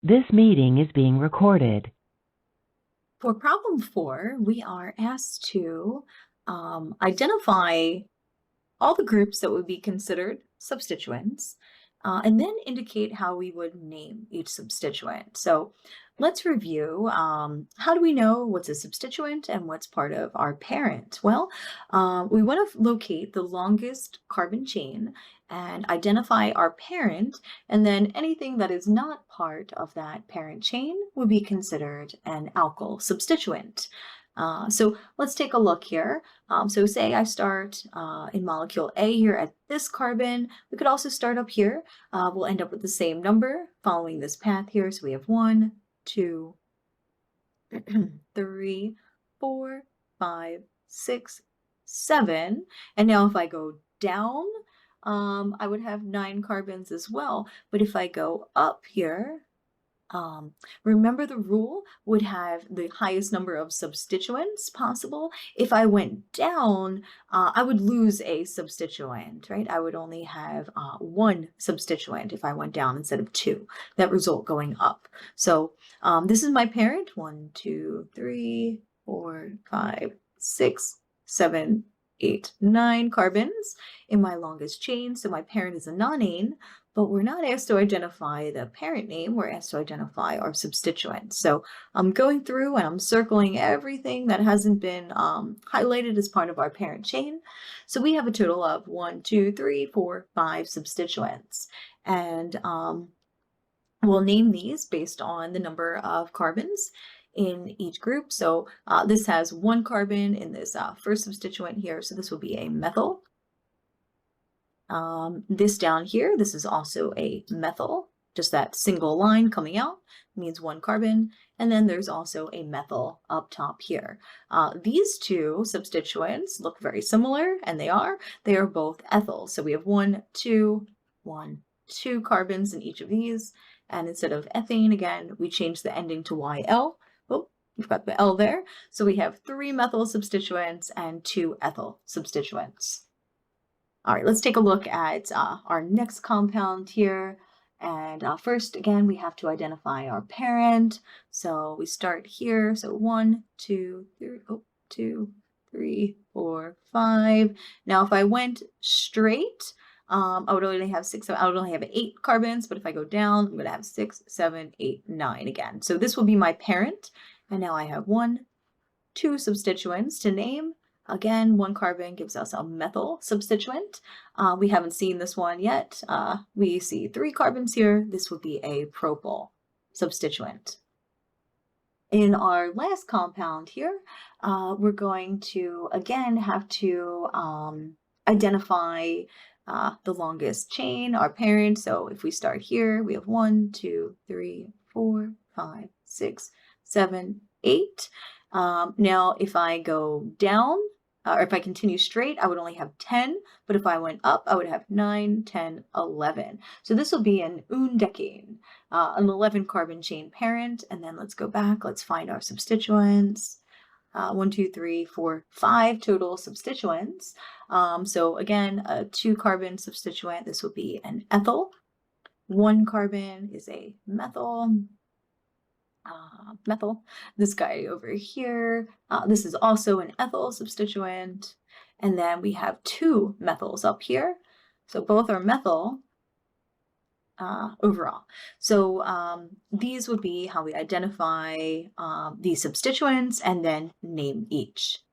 This meeting is being recorded. For problem 4, we are asked to identify all the groups that would be considered substituents, and then indicate how we would name each substituent. So let's review. How do we know what's a substituent and what's part of our parent? Well, we want to locate the longest carbon chain and identify our parent, and then anything that is not part of that parent chain would be considered an alkyl substituent. So let's take a look here. So say I start in molecule A here at this carbon. We could also start up here. We'll end up with the same number following this path here. So we have 1, 2, 3, 4, 5, 6, 7. And now if I go down, I would have 9 carbons as well. But if I go up here, remember the rule would have the highest number of substituents possible. If I went down, I would lose a substituent, right? I would only have one substituent if I went down instead of two, that result going up. So this is my parent, 1, 2, 3, 4, 5, 6, 7, 8, 9 carbons in my longest chain. So my parent is a nonane, but we're not asked to identify the parent name, we're asked to identify our substituent. So I'm going through and I'm circling everything that hasn't been highlighted as part of our parent chain. So we have a total of 1, 2, 3, 4, 5 substituents. And we'll name these based on the number of carbons in each group. So this has 1 carbon in this first substituent here, so this will be a methyl. This down here, this is also a methyl, just that single line coming out means 1 carbon. And then there's also a methyl up top here. These two substituents look very similar, and they are both ethyl. So we have 1, 2, 1, 2 carbons in each of these. And instead of ethane, again, we change the ending to YL. Oh, we've got the L there. So we have 3 methyl substituents and 2 ethyl substituents. All right, let's take a look at our next compound here. And first, again, we have to identify our parent. So we start here. So 1, 2, 3, 2, 3, 4, 5. Now, if I went straight, I would only have I would only have 8 carbons, but if I go down, I'm going to have 6, 7, 8, 9 again. So this will be my parent. And now I have 1, 2 substituents to name. Again, 1 carbon gives us a methyl substituent. We haven't seen this one yet. We see 3 carbons here. This would be a propyl substituent. In our last compound here, we're going to, again, have to identify the longest chain, our parent. So if we start here, we have 1, 2, 3, 4, 5, 6, 7, 8. Now, if I go down, or if I continue straight, I would only have 10, but if I went up, I would have 9, 10, 11. So this will be an undecane, an 11 carbon chain parent. And then let's go back, let's find our substituents. 1, 2, 3, 4, 5 total substituents. So again, a 2 carbon substituent, this will be an ethyl. 1 carbon is a methyl. Methyl. This guy over here, this is also an ethyl substituent. And then we have 2 methyls up here. So both are methyl overall. So these would be how we identify these substituents and then name each.